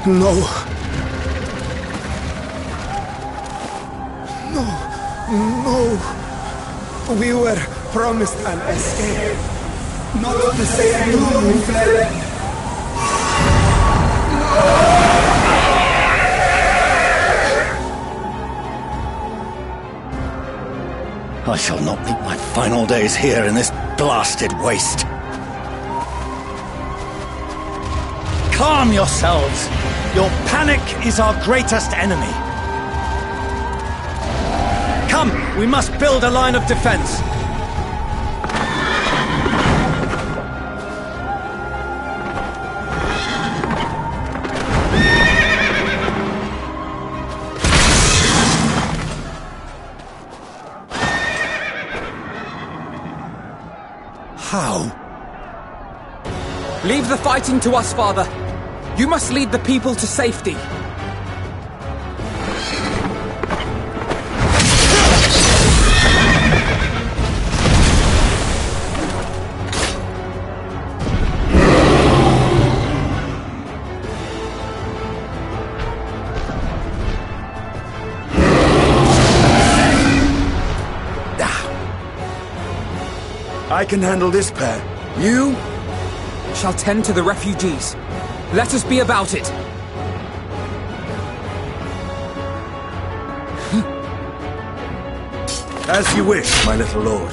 No. No. No. We were promised an escape. Not the same room we fled. I shall not meet my final days here in this blasted waste. Calm yourselves! Your panic is our greatest enemy. Come, we must build a line of defense. How? Leave the fighting to us, Father. You must lead the people to safety. I can handle this pair. You shall tend to the refugees. Let us be about it. As you wish, my little lord.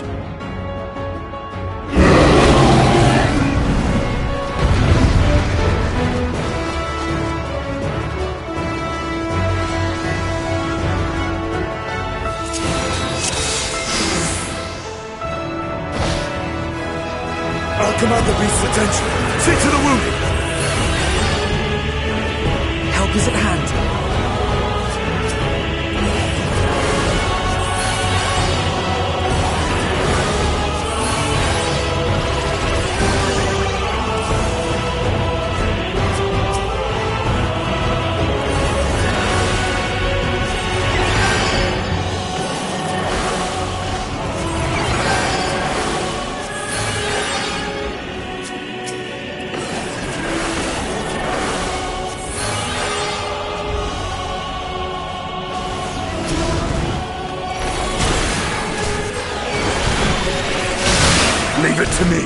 I'll command the beast's attention. See to the wounded. Help is at hand. Leave it to me.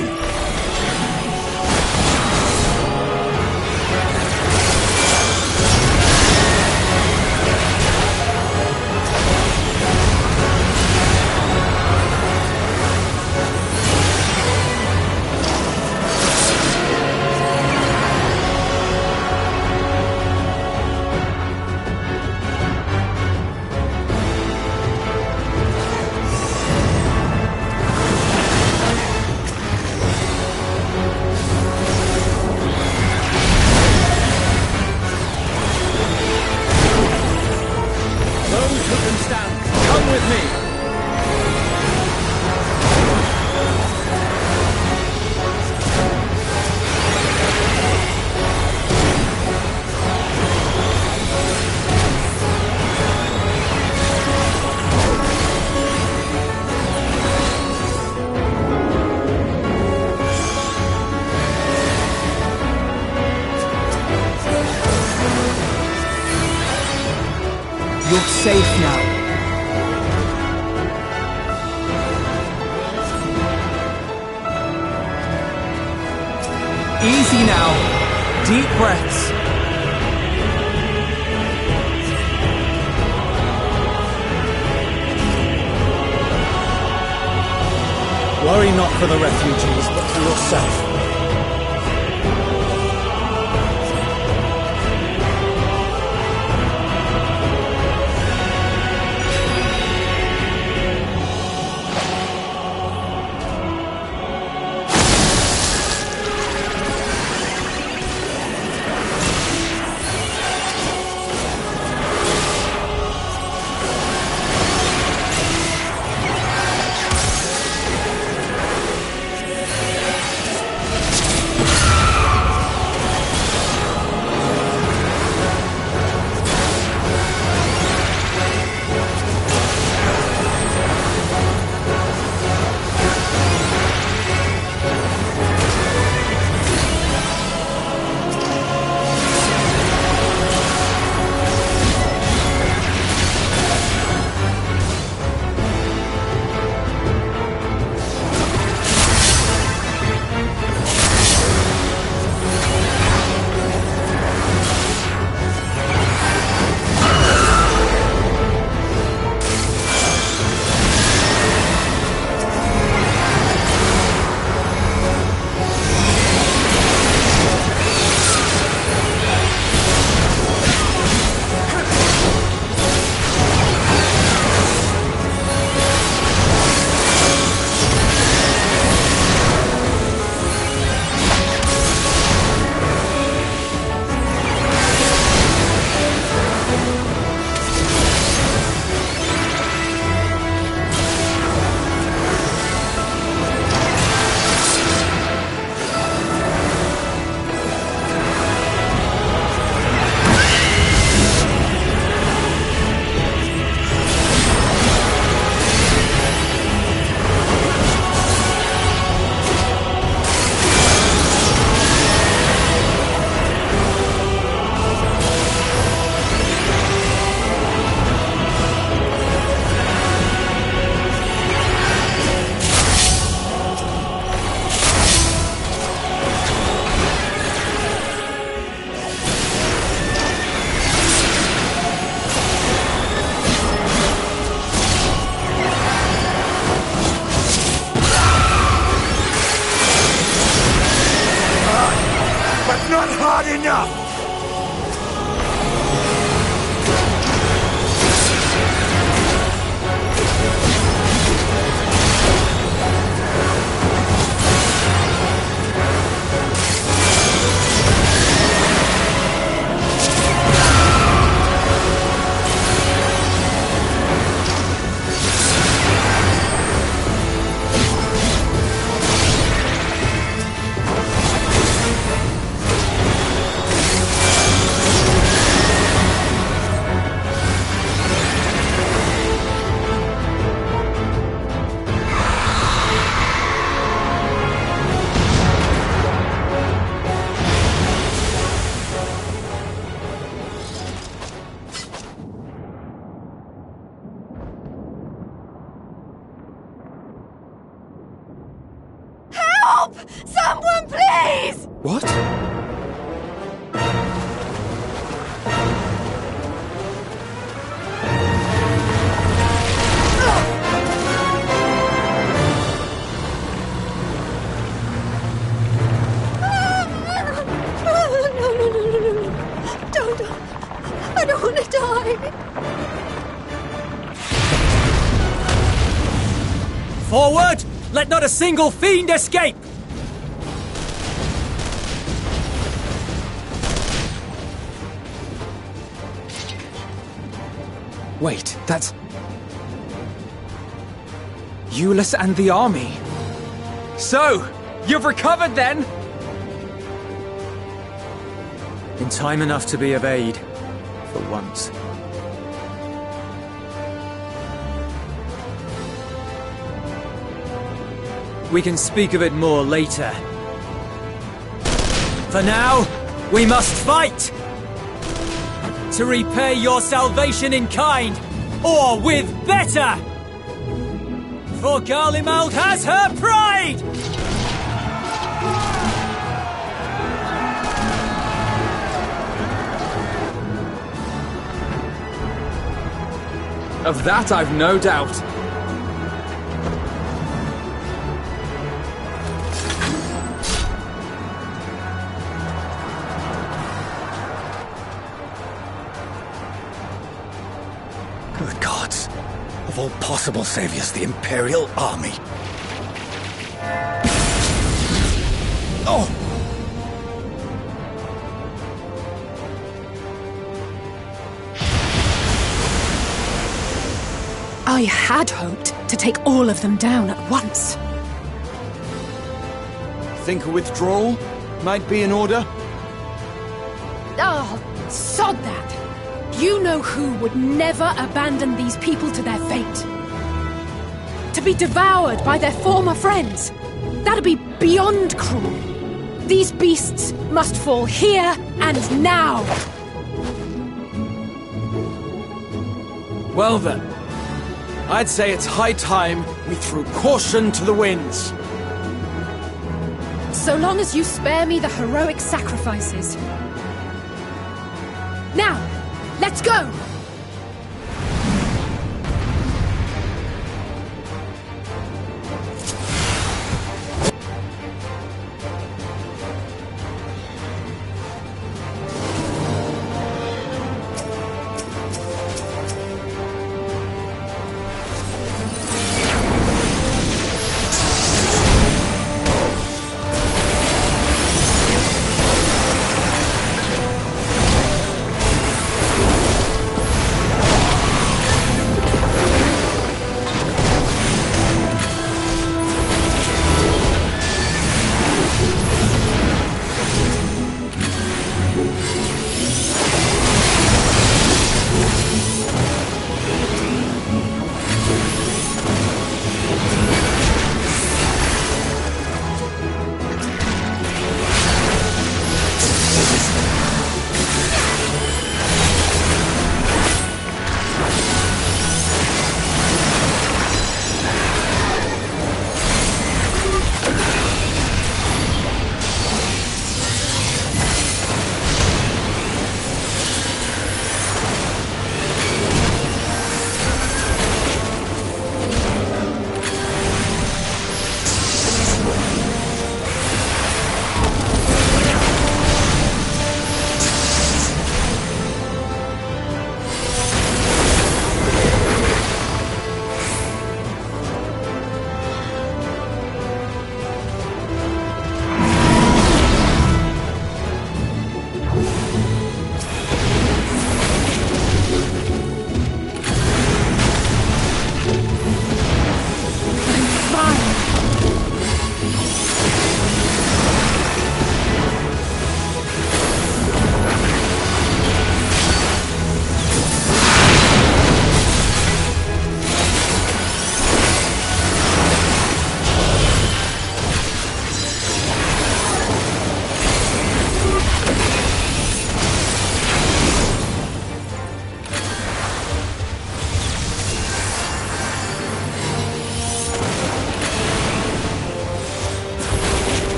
You're safe now. Easy now. Deep breaths. Worry not for the refugees, but for yourself. but not hard enough! Help! Someone, please! What? No. Don't. I don't want to die. Forward! Let not a single fiend escape! Wait, that's... Euless and the army. So, you've recovered then? In time enough to be of aid, for once. We can speak of it more later. For now, we must fight! To repay your salvation in kind, or with better! For Garlemald has her pride! Of that I've no doubt. Good gods. Of all possible saviors, the Imperial Army. Oh! I had hoped to take all of them down at once. Think a withdrawal might be in order? Oh, sod that! You know who would never abandon these people to their fate. To be devoured by their former friends. That'd be beyond cruel. These beasts must fall here and now. Well then, I'd say it's high time we threw caution to the winds. So long as you spare me the heroic sacrifices. Now, let's go!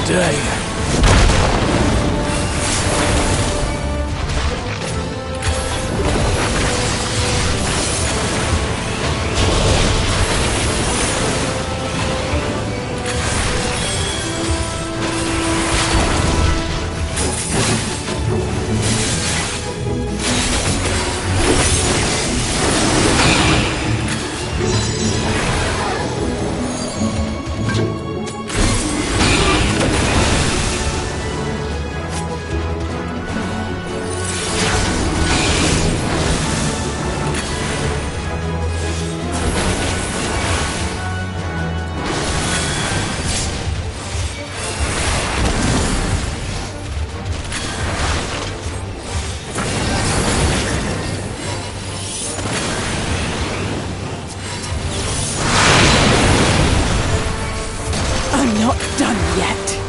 today. I'm not done yet.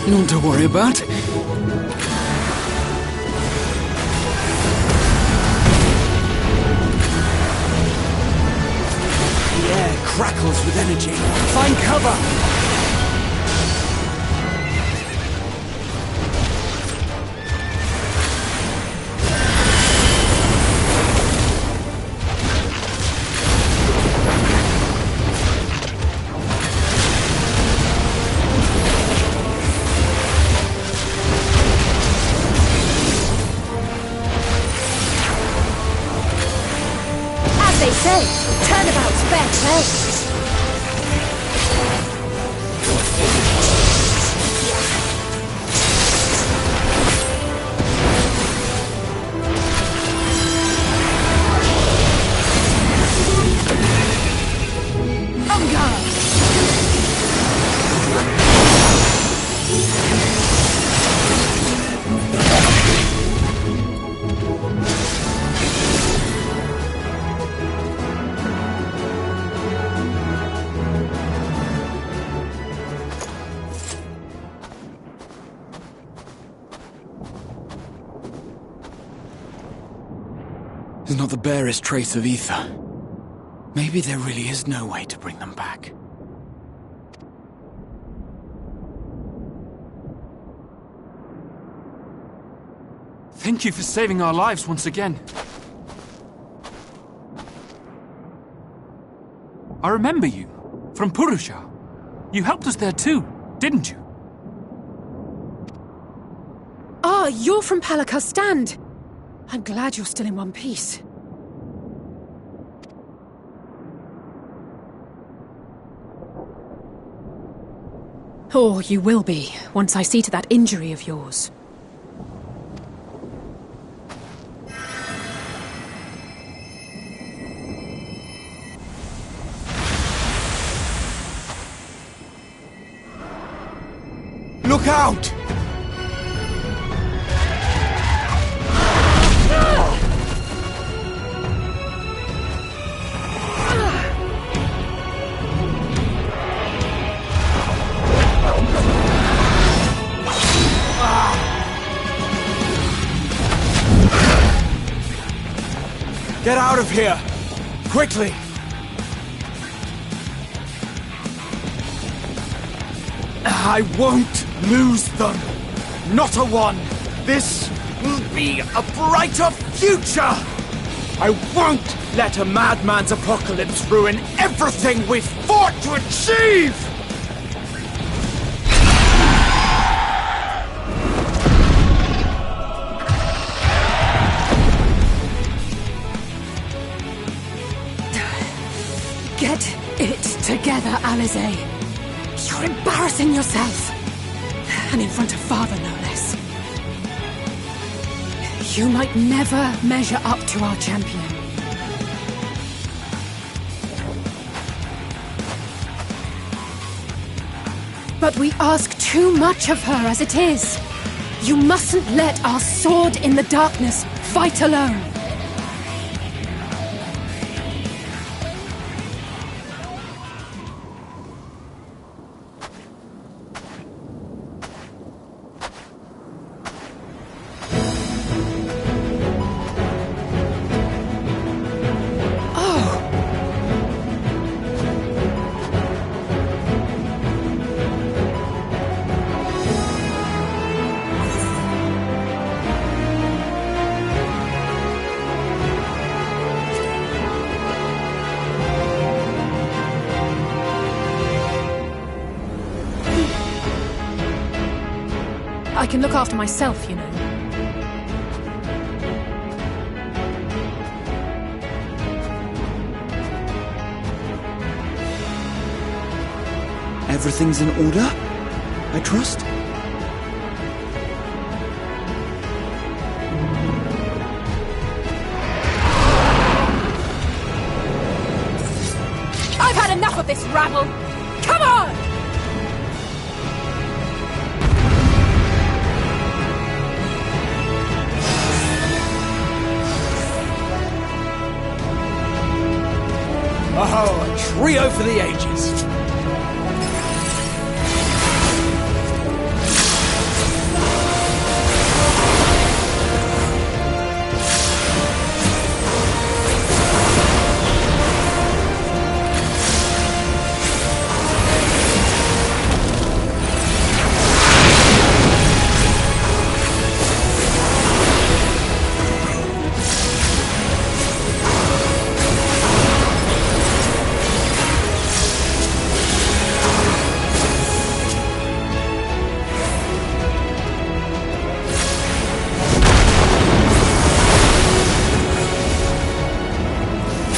None to worry about. The air crackles with energy. Find cover! They say, turnabout's fair play. On guard. There's not the barest trace of ether. Maybe there really is no way to bring them back. Thank you for saving our lives once again. I remember you, from Purusha. You helped us there too, didn't you? Ah, you're from Palaka's stand. I'm glad you're still in one piece. Or you will be, once I see to that injury of yours. Look out! Get out of here! Quickly! I won't lose them! Not a one! This will be a brighter future! I won't let a madman's apocalypse ruin everything we've fought to achieve! Get it together, Alize. You're embarrassing yourself. And in front of Father, no less. You might never measure up to our champion. But we ask too much of her as it is. You mustn't let our sword in the darkness fight alone. I can look after myself, you know. Everything's in order, I trust? I've had enough of this rabble! Come on! Oh, a trio for the ages.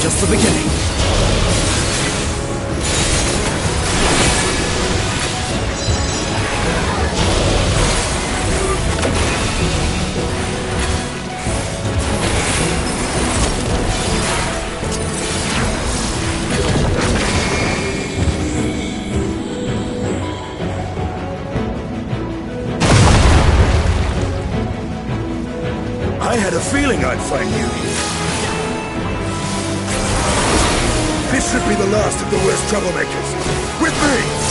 Just the beginning. I had a feeling I'd find you here. This should be the last of the worst troublemakers. With me!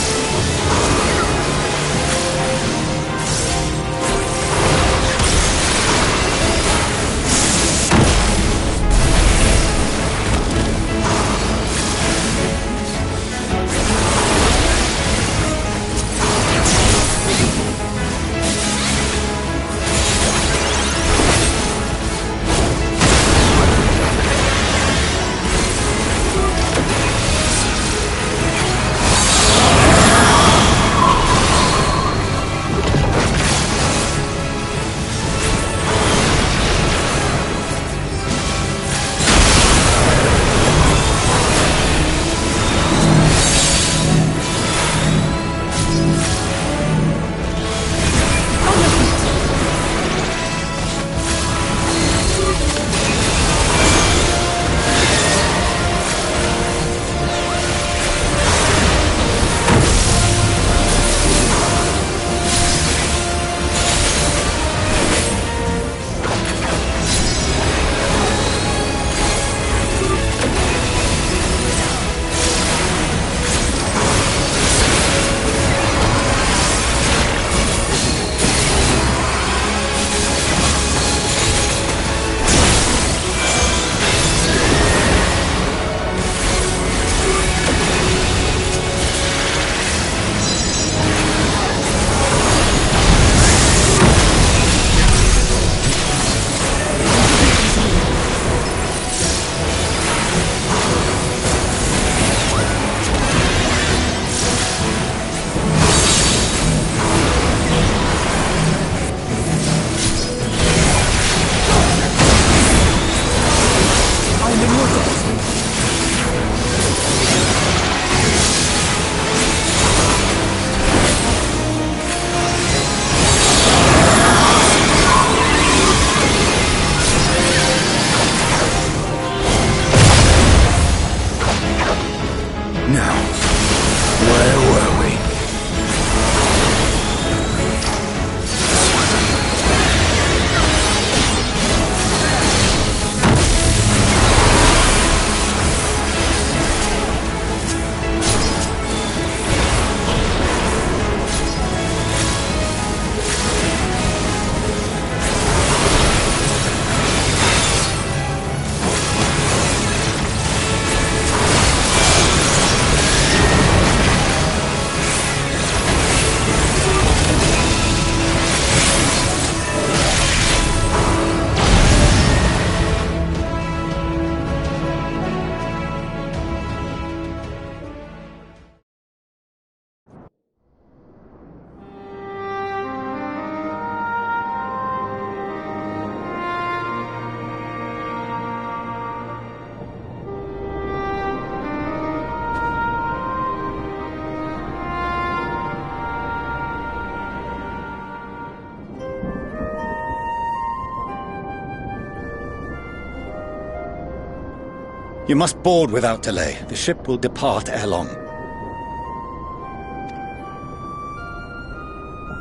You must board without delay. The ship will depart ere long.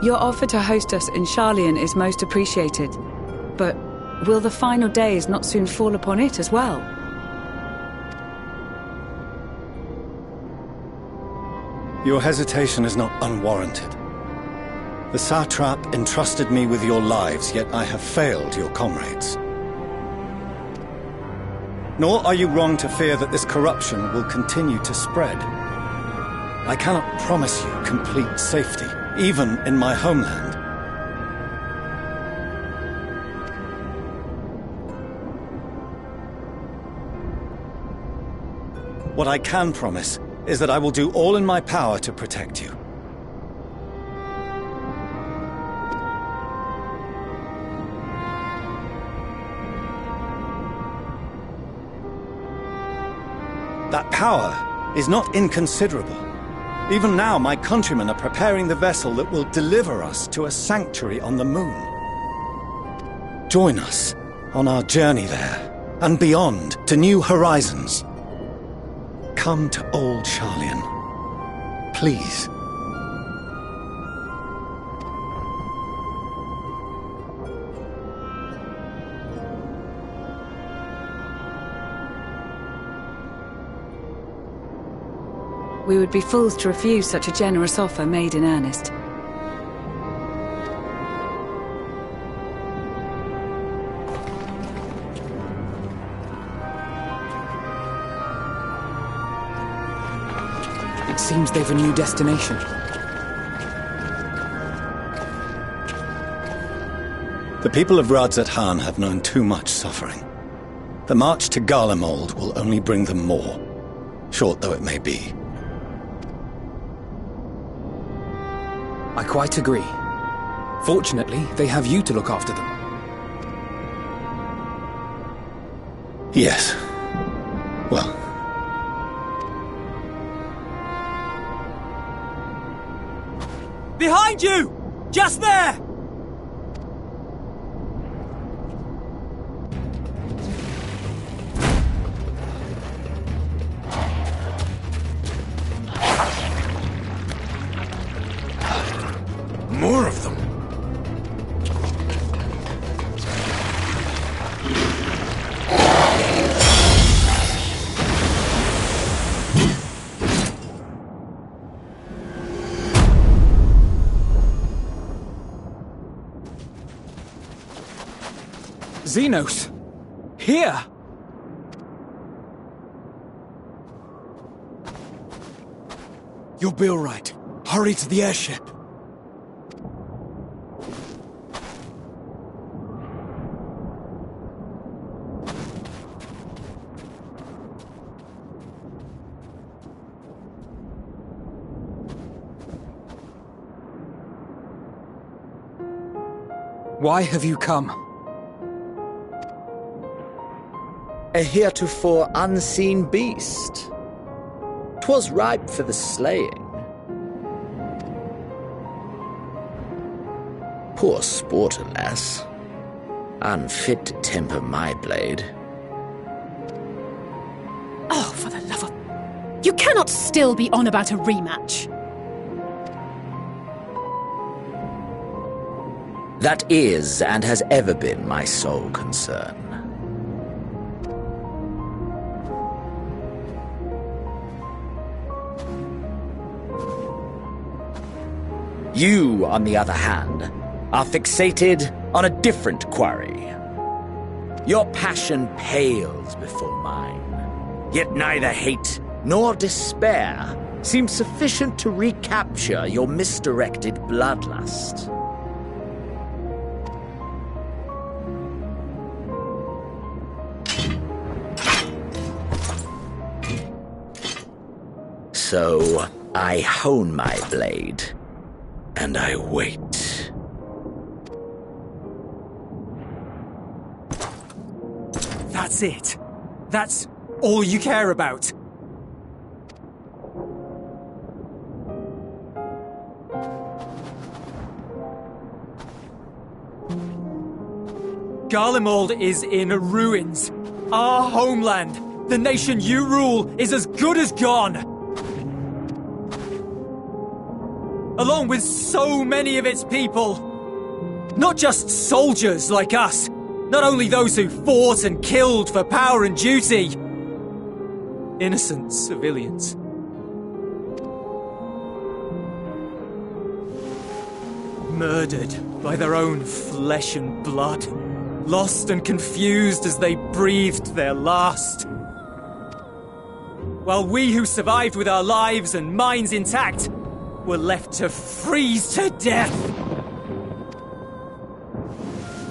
Your offer to host us in Sharlayan is most appreciated. But will the final days not soon fall upon it as well? Your hesitation is not unwarranted. The satrap entrusted me with your lives, yet I have failed your comrades. Nor are you wrong to fear that this corruption will continue to spread. I cannot promise you complete safety, even in my homeland. What I can promise is that I will do all in my power to protect you. That power is not inconsiderable. Even now, my countrymen are preparing the vessel that will deliver us to a sanctuary on the moon. Join us on our journey there, and beyond, to new horizons. Come to old Sharlayan. Please. We would be fools to refuse such a generous offer made in earnest. It seems they've a new destination. The people of Radzat-Han have known too much suffering. The march to Garlemald will only bring them more, short though it may be. I quite agree. Fortunately, they have you to look after them. Yes. Well. Behind you! Just there! More of them. Xenos! Here! You'll be all right. Hurry to the airship. Why have you come? A heretofore unseen beast. 'Twas ripe for the slaying. Poor sport, alas. Unfit to temper my blade. Oh, for the love of... You cannot still be on about a rematch. That is, and has ever been, my sole concern. You, on the other hand, are fixated on a different quarry. Your passion pales before mine, yet neither hate nor despair seem sufficient to recapture your misdirected bloodlust. So, I hone my blade, and I wait. That's it. That's all you care about. Garlemald is in ruins. Our homeland. The nation you rule is as good as gone! Along with so many of its people! Not just soldiers like us, not only those who fought and killed for power and duty. Innocent civilians. Murdered by their own flesh and blood. Lost and confused as they breathed their last. While we who survived with our lives and minds intact were left to freeze to death.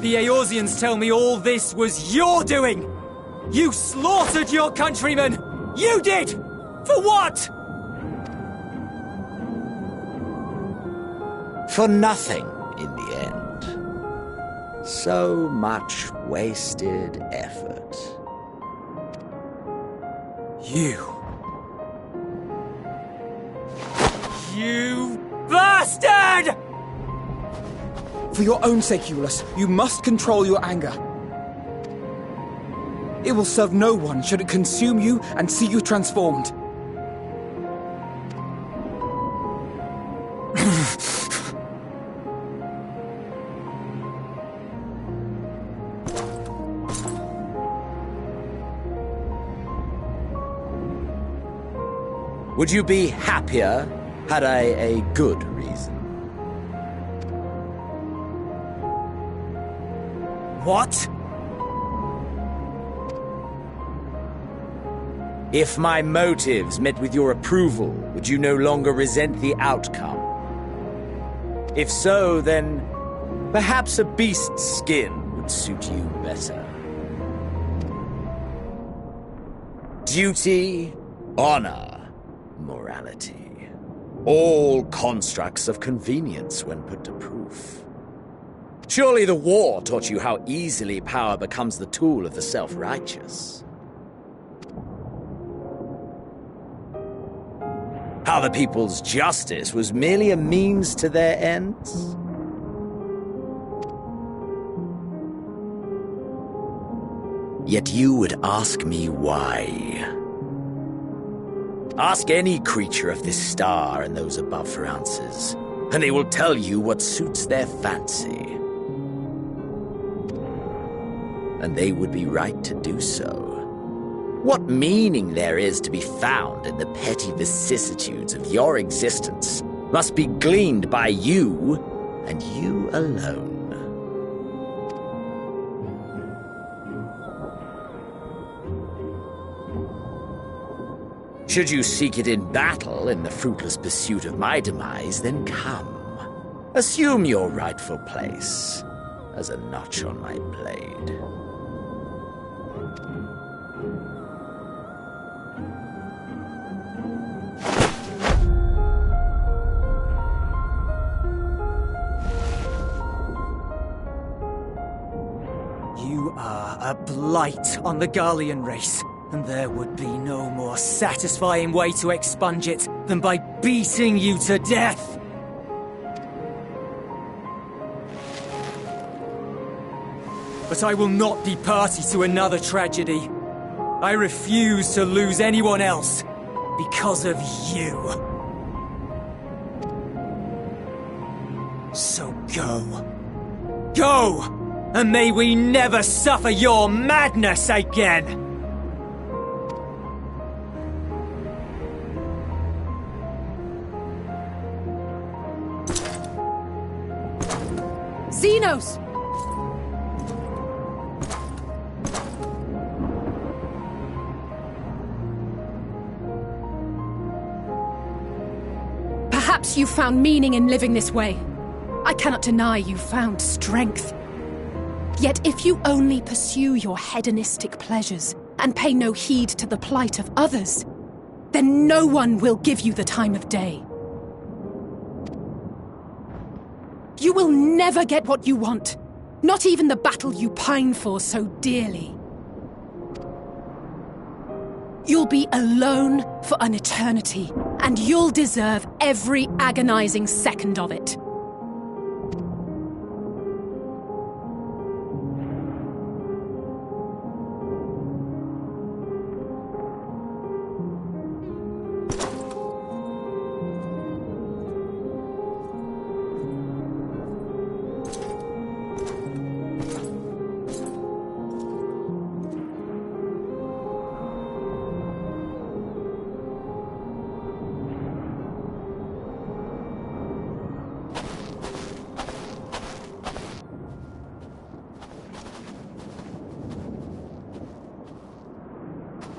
The Eorzeans tell me all this was your doing! You slaughtered your countrymen! You did! For what? For nothing, in the end. So much wasted effort. You bastard! For your own sake, Eulus, you must control your anger. It will serve no one should it consume you and see you transformed. Would you be happier had I a good reason? What? If my motives met with your approval, would you no longer resent the outcome? If so, then perhaps a beast's skin would suit you better. Duty, honor, morality. All constructs of convenience when put to proof. Surely the war taught you how easily power becomes the tool of the self-righteous. How the people's justice was merely a means to their ends? Yet you would ask me why. Ask any creature of this star and those above for answers, and they will tell you what suits their fancy. And they would be right to do so. What meaning there is to be found in the petty vicissitudes of your existence must be gleaned by you, and you alone. Should you seek it in battle in the fruitless pursuit of my demise, then come. Assume your rightful place as a notch on my blade. You are a blight on the Garlean race, and there would be no more satisfying way to expunge it than by beating you to death! But I will not be party to another tragedy. I refuse to lose anyone else because of you. So go. Go! And may we never suffer your madness again! Xenos! Perhaps you found meaning in living this way. I cannot deny you found strength. Yet if you only pursue your hedonistic pleasures and pay no heed to the plight of others, then no one will give you the time of day. You will never get what you want, not even the battle you pine for so dearly. You'll be alone for an eternity, and you'll deserve every agonizing second of it.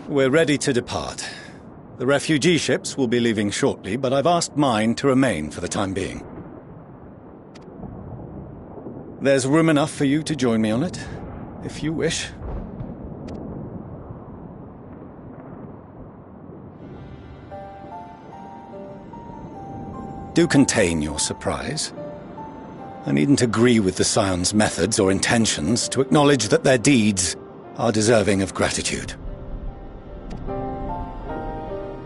We're ready to depart. The refugee ships will be leaving shortly, but I've asked mine to remain for the time being. There's room enough for you to join me on it, if you wish. Do contain your surprise. I needn't agree with the Scion's methods or intentions to acknowledge that their deeds are deserving of gratitude.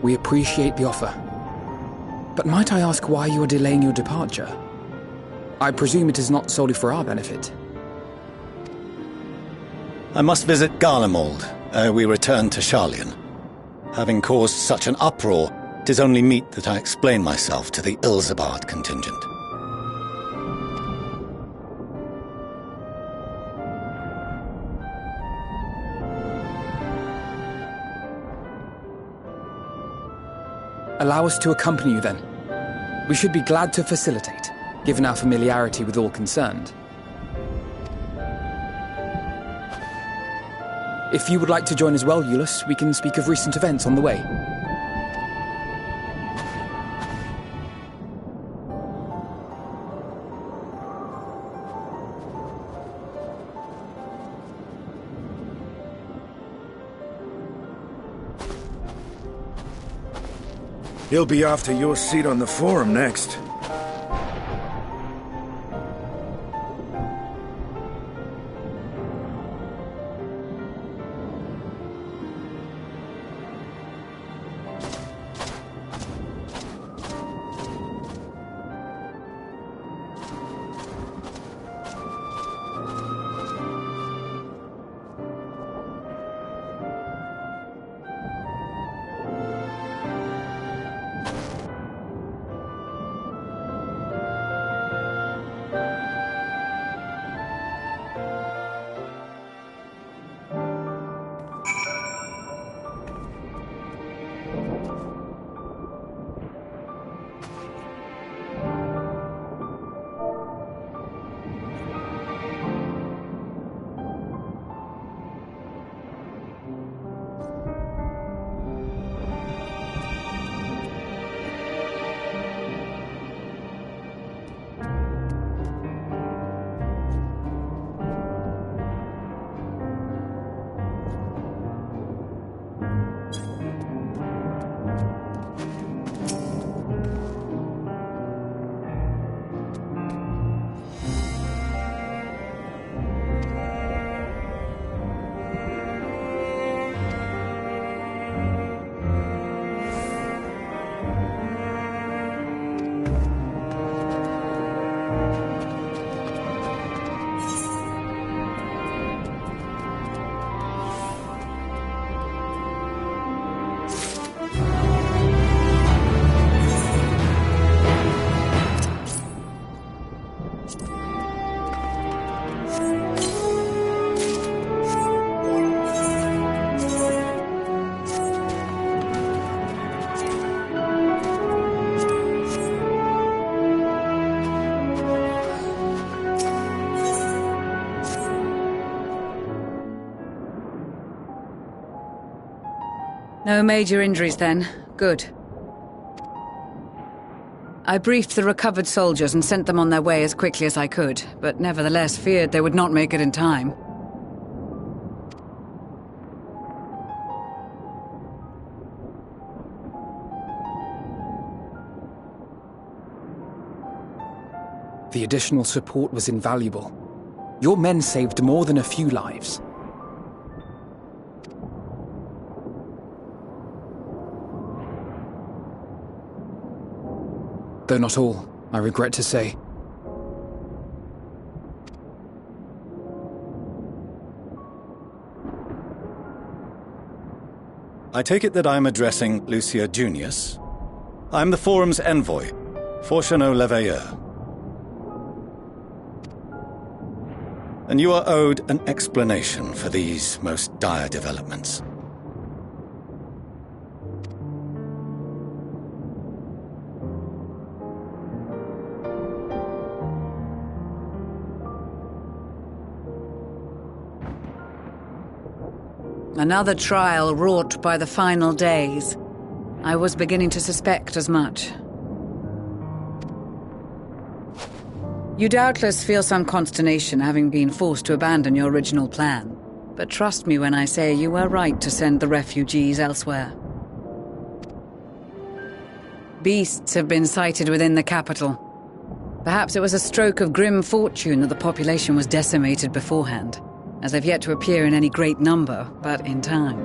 We appreciate the offer. But might I ask why you are delaying your departure? I presume it is not solely for our benefit. I must visit Garlemald ere we return to Sharlayan. Having caused such an uproar, it is only meet that I explain myself to the Ilzabard contingent. Allow us to accompany you then. We should be glad to facilitate, given our familiarity with all concerned. If you would like to join as well, Eulus, we can speak of recent events on the way. He'll be after your seat on the forum next. No major injuries then. Good. I briefed the recovered soldiers and sent them on their way as quickly as I could, but nevertheless feared they would not make it in time. The additional support was invaluable. Your men saved more than a few lives. Though not all, I regret to say. I take it that I'm addressing Lucia Junius. I'm the Forum's envoy, Forchano Leveilleur. And you are owed an explanation for these most dire developments. Another trial wrought by the final days. I was beginning to suspect as much. You doubtless feel some consternation having been forced to abandon your original plan. But trust me when I say you were right to send the refugees elsewhere. Beasts have been sighted within the capital. Perhaps it was a stroke of grim fortune that the population was decimated beforehand, as they've yet to appear in any great number, but in time.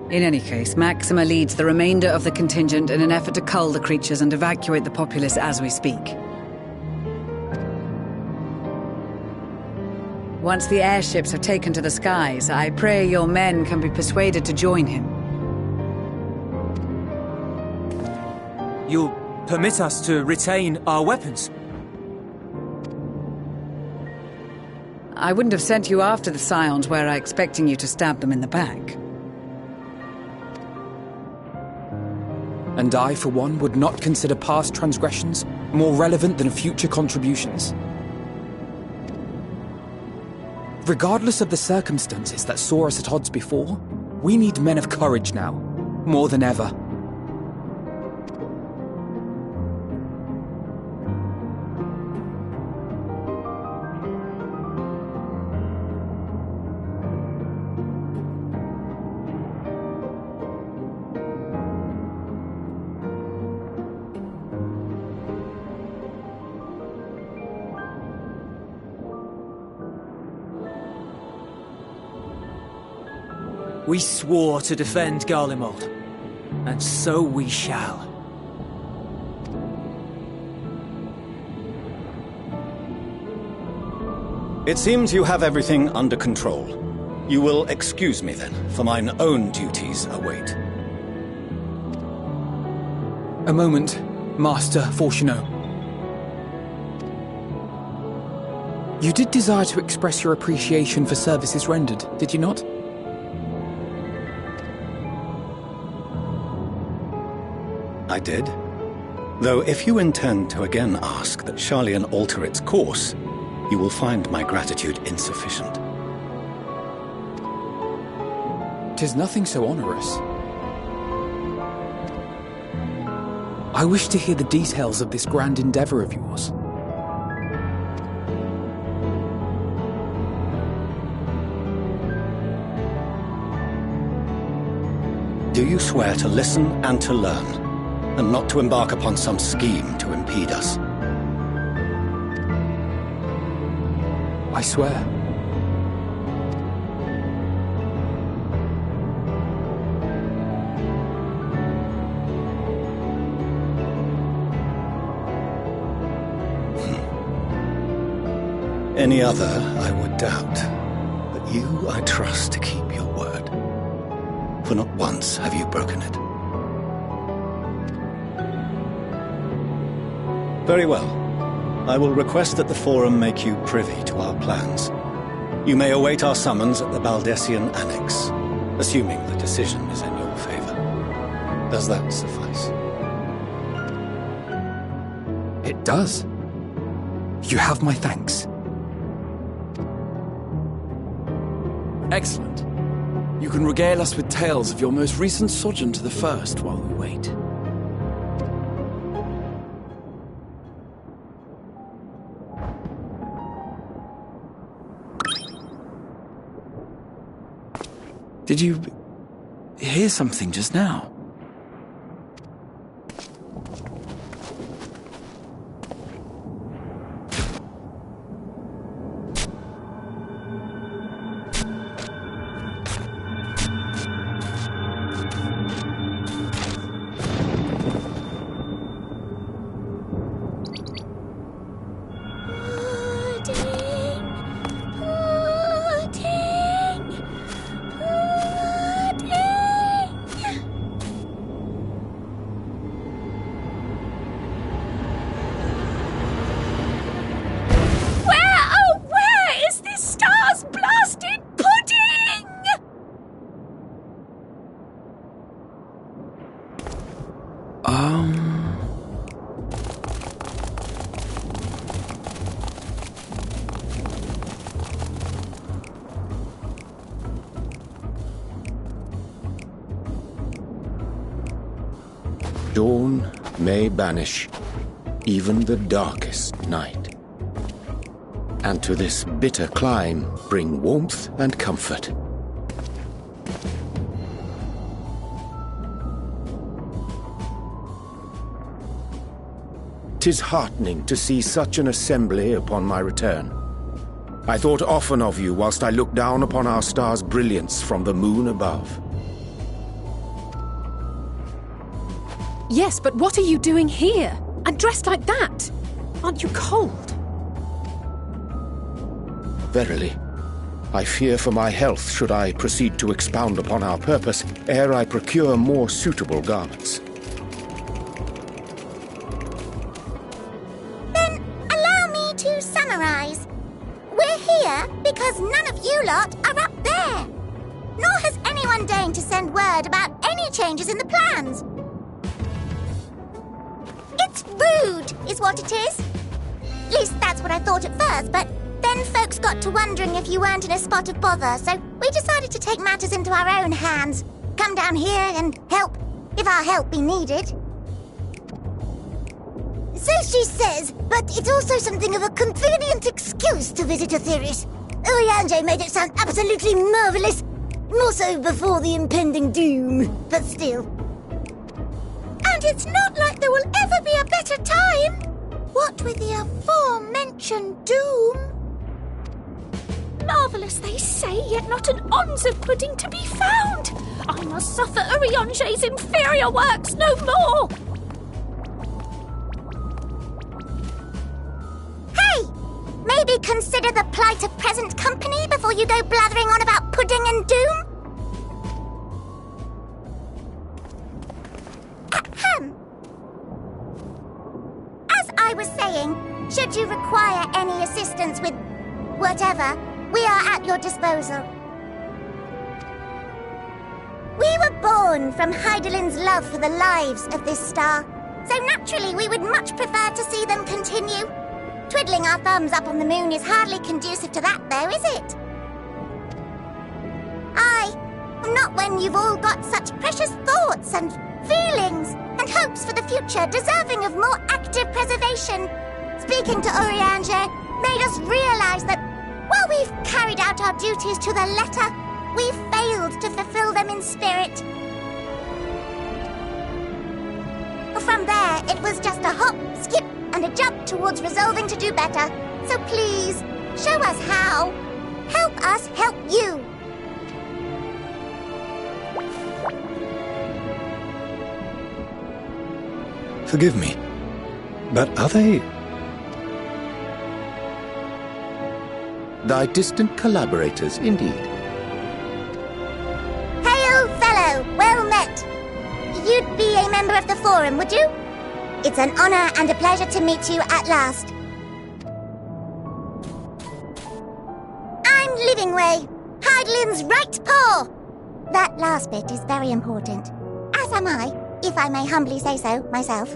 In any case, Maxima leads the remainder of the contingent in an effort to cull the creatures and evacuate the populace as we speak. Once the airships have taken to the skies, I pray your men can be persuaded to join him. You'll permit us to retain our weapons? I wouldn't have sent you after the Scions were I expecting you to stab them in the back. And I, for one, would not consider past transgressions more relevant than future contributions. Regardless of the circumstances that saw us at odds before, we need men of courage now, more than ever. We swore to defend Garlemald, and so we shall. It seems you have everything under control. You will excuse me then, for mine own duties await. A moment, Master Fortuneau. You did desire to express your appreciation for services rendered, did you not? I did. Though if you intend to again ask that Sharlayan alter its course, you will find my gratitude insufficient. 'Tis nothing so onerous. I wish to hear the details of this grand endeavor of yours. Do you swear to listen and to learn, and not to embark upon some scheme to impede us? I swear. Any other I would doubt, but you I trust to keep your word. For not once have you broken it. Very well. I will request that the Forum make you privy to our plans. You may await our summons at the Baldessian Annex, assuming the decision is in your favor. Does that suffice? It does. You have my thanks. Excellent. You can regale us with tales of your most recent sojourn to the First while we wait. Did you hear something just now? Dawn may banish even the darkest night, and to this bitter clime bring warmth and comfort. 'Tis heartening to see such an assembly upon my return. I thought often of you whilst I looked down upon our star's brilliance from the moon above. Yes, but what are you doing here? And dressed like that? Aren't you cold? Verily, I fear for my health should I proceed to expound upon our purpose ere I procure more suitable garments. Then allow me to summarize. We're here because none of you lot are up there. Nor has anyone deigned to send word about any changes in the plans. It's rude, is what it is. At least that's what I thought at first, but then folks got to wondering if you weren't in a spot of bother, so we decided to take matters into our own hands. Come down here and help, if our help be needed. So she says, but it's also something of a convenient excuse to visit Etheris. Oriange made it sound absolutely marvellous. More so before the impending doom, but still. And it's not like there will ever be a better time. What with the aforementioned doom? Marvellous, they say, yet not an ounce of pudding to be found. I must suffer Oriange's inferior works no more. Hey! Maybe consider the plight of present company before you go blathering on about pudding and doom? Ahem. As I was saying, should you require any assistance with whatever, we are at your disposal. We were born from Hydaelyn's love for the lives of this star, so naturally we would much prefer to see them continue. Twiddling our thumbs up on the moon is hardly conducive to that, though, is it? Aye, not when you've all got such precious thoughts and feelings and hopes for the future deserving of more active preservation. Speaking to Oriange made us realize that while we've carried out our duties to the letter, we've failed to fulfill them in spirit. From there, it was just a hop, skip, and a jump towards resolving to do better. So please, show us how. Help us help you. Forgive me, but are they... Thy distant collaborators, indeed. Hail, fellow! Well met! You'd be a member of the Forum, would you? It's an honor and a pleasure to meet you at last. I'm Livingway, Hydaelyn's right paw! That last bit is very important. As am I, if I may humbly say so myself.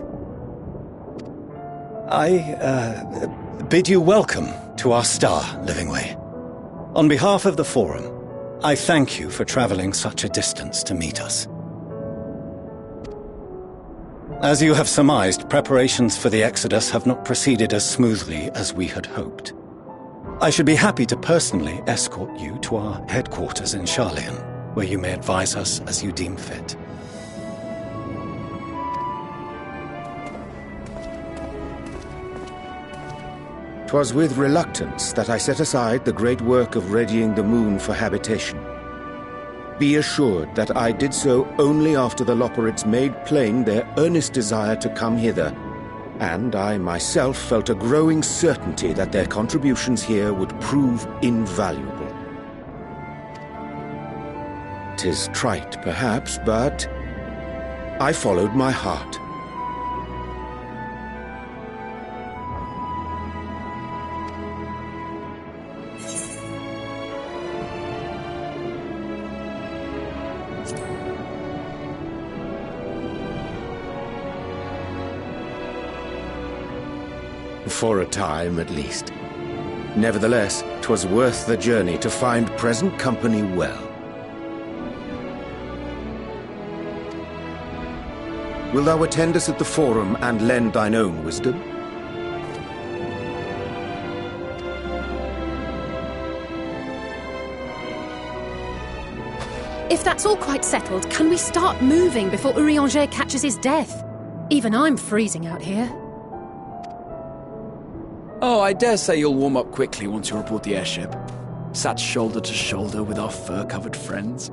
I bid you welcome to our star, Livingway. On behalf of the Forum, I thank you for traveling such a distance to meet us. As you have surmised, preparations for the Exodus have not proceeded as smoothly as we had hoped. I should be happy to personally escort you to our headquarters in Sharlayan, where you may advise us as you deem fit. 'Twas with reluctance that I set aside the great work of readying the moon for habitation. Be assured that I did so only after the Loperids made plain their earnest desire to come hither, and I myself felt a growing certainty that their contributions here would prove invaluable. 'Tis trite, perhaps, but I followed my heart. For a time, at least. Nevertheless, 'twas worth the journey to find present company well. Wilt thou attend us at the Forum and lend thine own wisdom? If that's all quite settled, can we start moving before Urianger catches his death? Even I'm freezing out here. Oh, I dare say you'll warm up quickly once you're aboard the airship. Sat shoulder to shoulder with our fur-covered friends.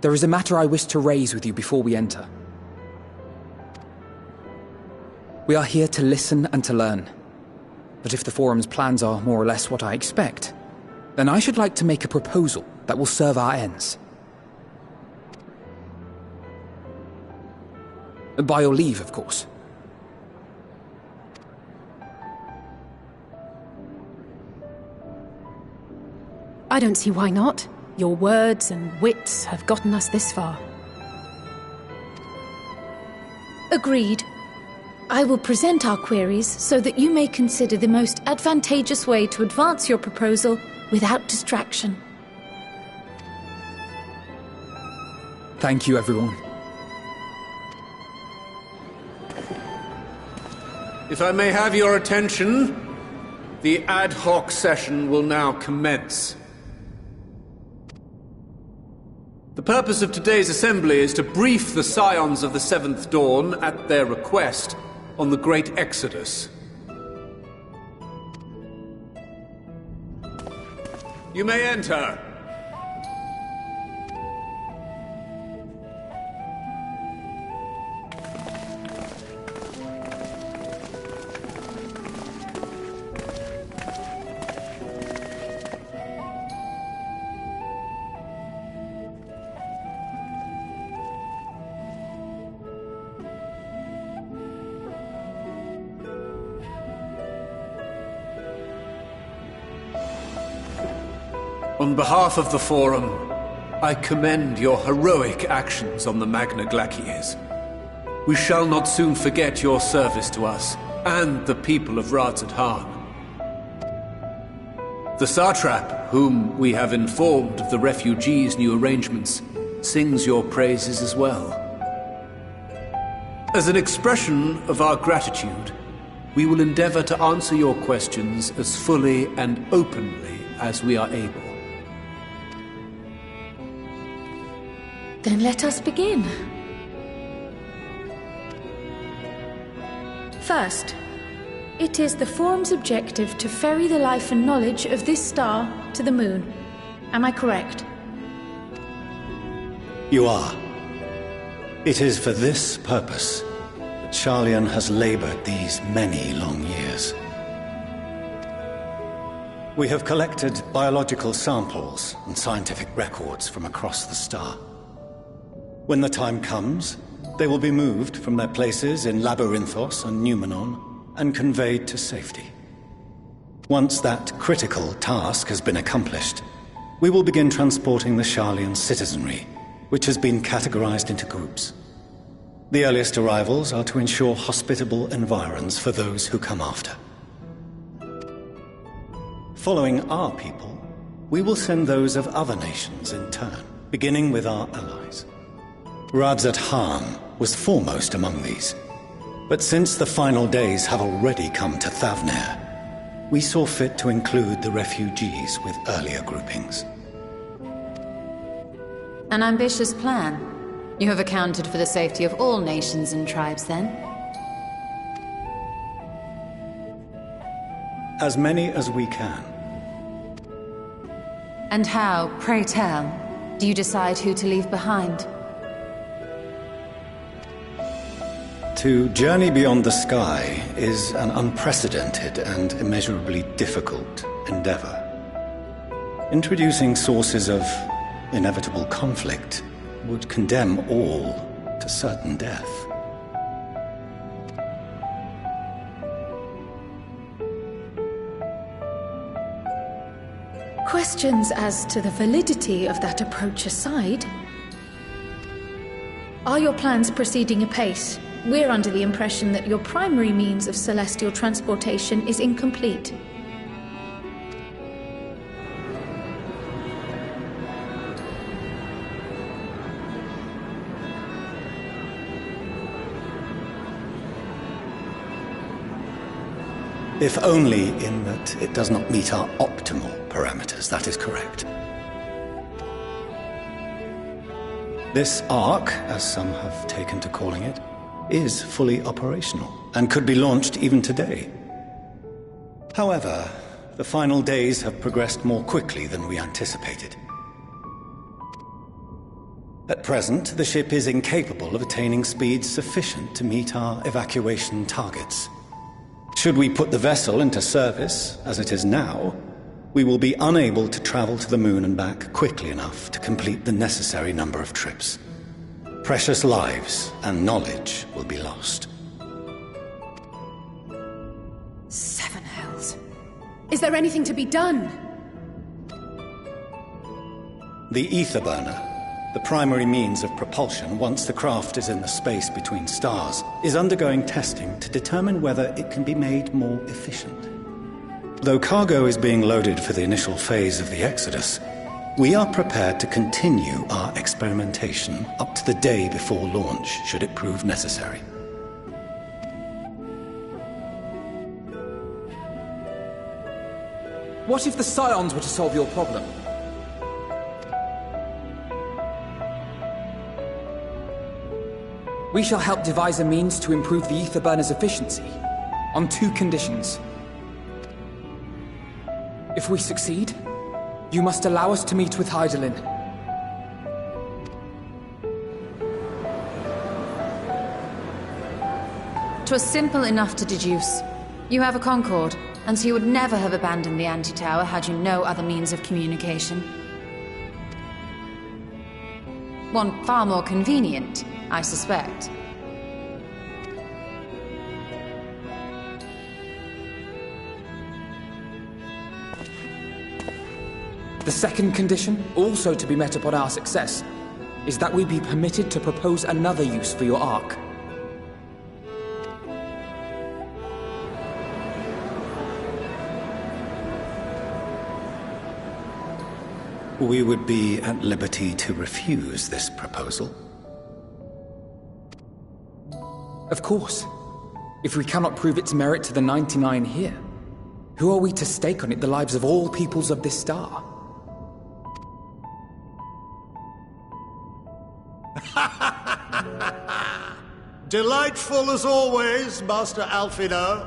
There is a matter I wish to raise with you before we enter. We are here to listen and to learn. But if the Forum's plans are more or less what I expect, then I should like to make a proposal that will serve our ends. By your leave, of course. I don't see why not. Your words and wits have gotten us this far. Agreed. I will present our queries so that you may consider the most advantageous way to advance your proposal without distraction. Thank you, everyone. If I may have your attention, the ad hoc session will now commence. The purpose of today's assembly is to brief the Scions of the Seventh Dawn, at their request, on the Great Exodus. You may enter. On behalf of the Forum, I commend your heroic actions on the Magna Glacies. We shall not soon forget your service to us and the people of Radzat-Han. The Satrap, whom we have informed of the refugees' new arrangements, sings your praises as well. As an expression of our gratitude, we will endeavor to answer your questions as fully and openly as we are able. Then let us begin. First, it is the Forum's objective to ferry the life and knowledge of this star to the moon. Am I correct? You are. It is for this purpose that Sharlayan has labored these many long years. We have collected biological samples and scientific records from across the star. When the time comes, they will be moved from their places in Labyrinthos and Numenon and conveyed to safety. Once that critical task has been accomplished, we will begin transporting the Sharlayan citizenry, which has been categorized into groups. The earliest arrivals are to ensure hospitable environs for those who come after. Following our people, we will send those of other nations in turn, beginning with our allies. Radzat-Han was foremost among these, but since the final days have already come to Thavnair, we saw fit to include the refugees with earlier groupings. An ambitious plan. You have accounted for the safety of all nations and tribes, then? As many as we can. And how, pray tell, do you decide who to leave behind? To journey beyond the sky is an unprecedented and immeasurably difficult endeavor. Introducing sources of inevitable conflict would condemn all to certain death. Questions as to the validity of that approach aside, are your plans proceeding apace? We're under the impression that your primary means of celestial transportation is incomplete. If only in that it does not meet our optimal parameters, that is correct. This Ark, as some have taken to calling it, is fully operational and could be launched even today. However, the final days have progressed more quickly than we anticipated. At present, the ship is incapable of attaining speeds sufficient to meet our evacuation targets. Should we put the vessel into service, as it is now, we will be unable to travel to the moon and back quickly enough to complete the necessary number of trips. Precious lives and knowledge will be lost. Seven hells. Is there anything to be done? The ether burner, the primary means of propulsion once the craft is in the space between stars, is undergoing testing to determine whether it can be made more efficient. Though cargo is being loaded for the initial phase of the Exodus, we are prepared to continue our experimentation up to the day before launch, should it prove necessary. What if the Scions were to solve your problem? We shall help devise a means to improve the ether burner's efficiency, on 2 conditions. If we succeed, you must allow us to meet with Hydaelyn. 'Twas simple enough to deduce. You have a Concord, and so you would never have abandoned the anti-tower had you no other means of communication. One far more convenient, I suspect. The second condition, also to be met upon our success, is that we be permitted to propose another use for your Ark. We would be at liberty to refuse this proposal. Of course. If we cannot prove its merit to the 99 here, who are we to stake on it the lives of all peoples of this star? Delightful as always, Master Alfino.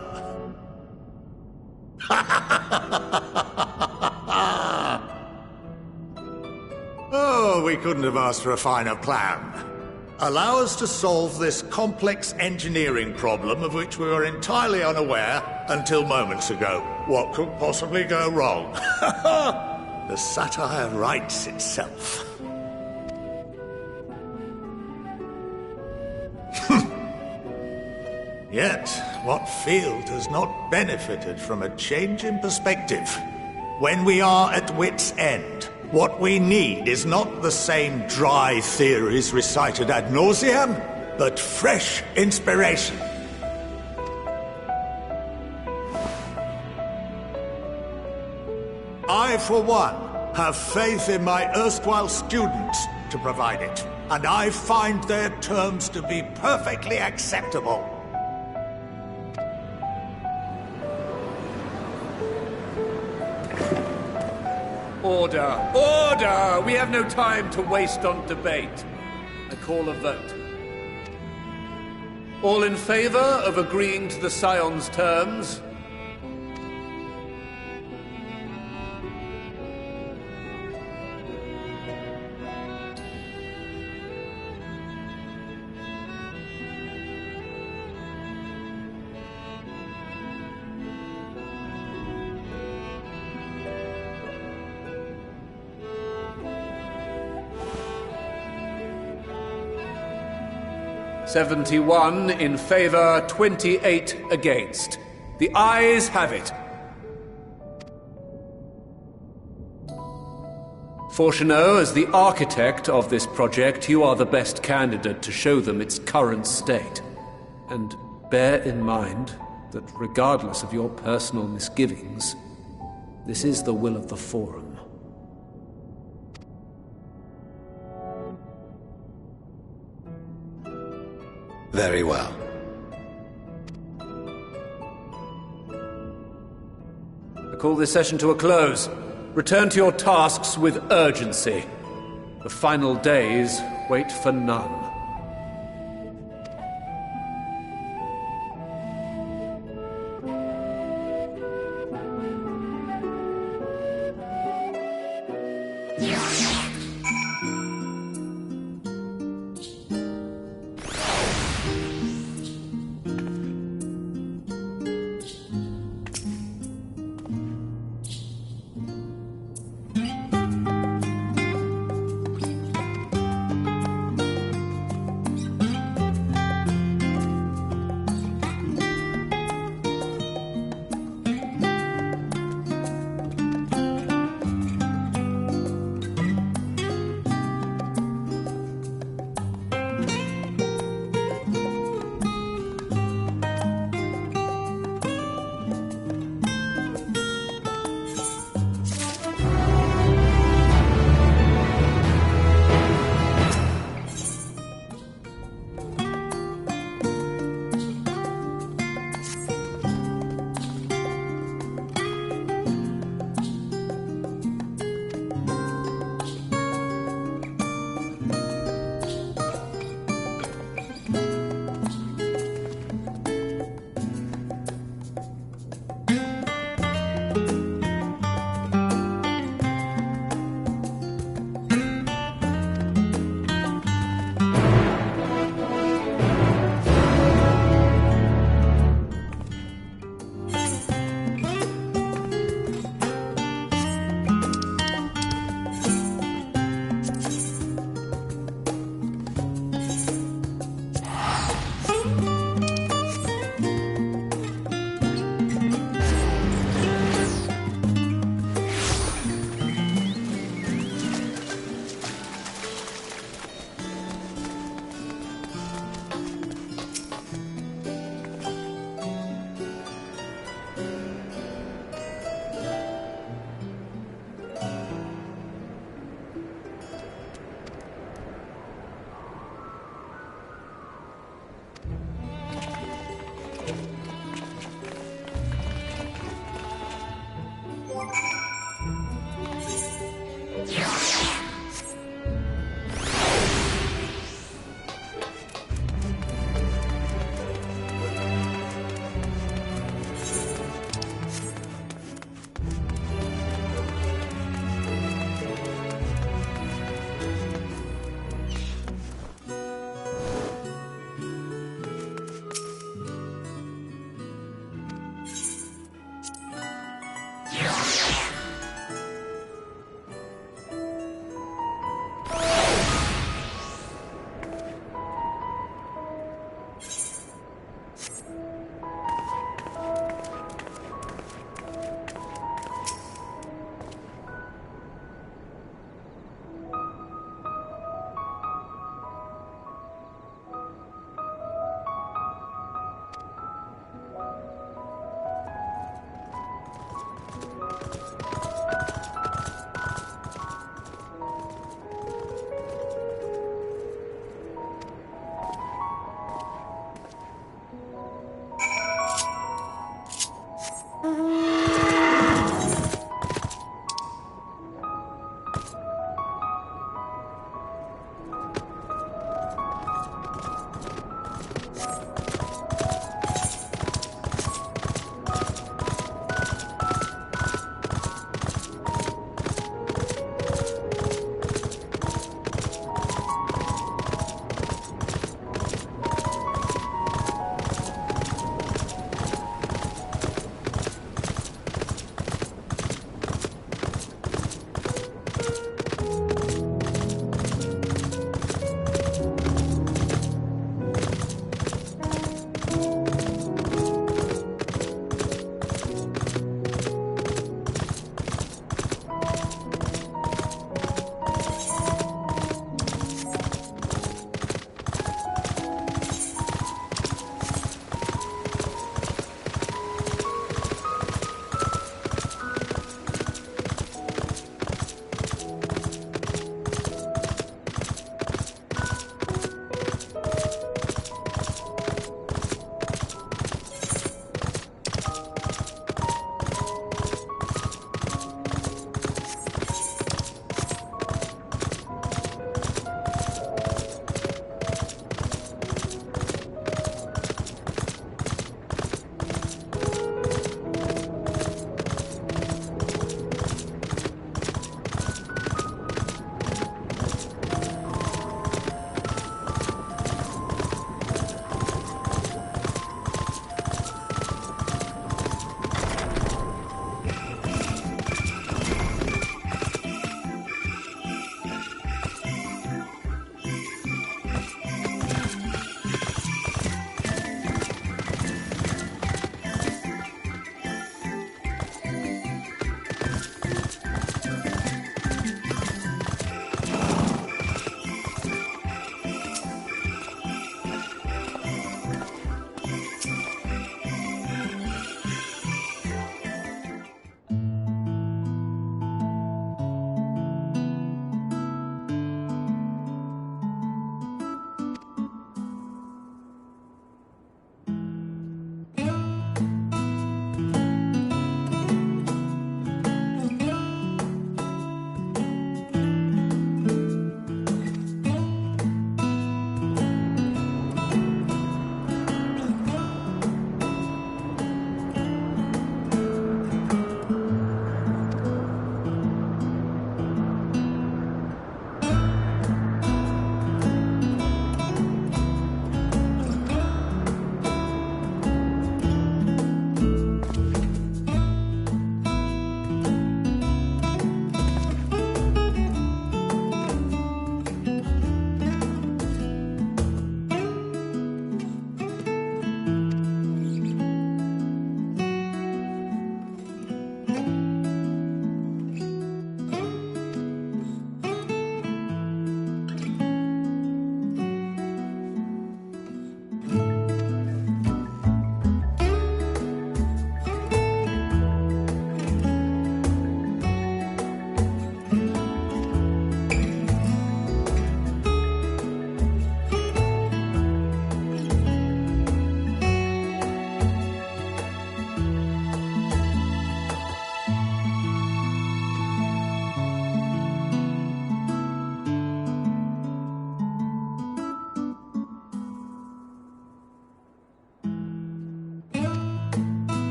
Oh, we couldn't have asked for a finer plan. Allow us to solve this complex engineering problem of which we were entirely unaware until moments ago. What could possibly go wrong? The satire writes itself. Yet, what field has not benefited from a change in perspective? When we are at wit's end, what we need is not the same dry theories recited ad nauseam, but fresh inspiration. I, for one, have faith in my erstwhile students to provide it, and I find their terms to be perfectly acceptable. Order! Order! We have no time to waste on debate. I call a vote. All in favor of agreeing to the Scion's terms? "71 in favor, 28 against. The ayes have it. Fortuneau, as the architect of this project, you are the best candidate to show them its current state. And bear in mind that regardless of your personal misgivings, this is the will of the Forum. Very well. I call this session to a close. Return to your tasks with urgency. The final days wait for none.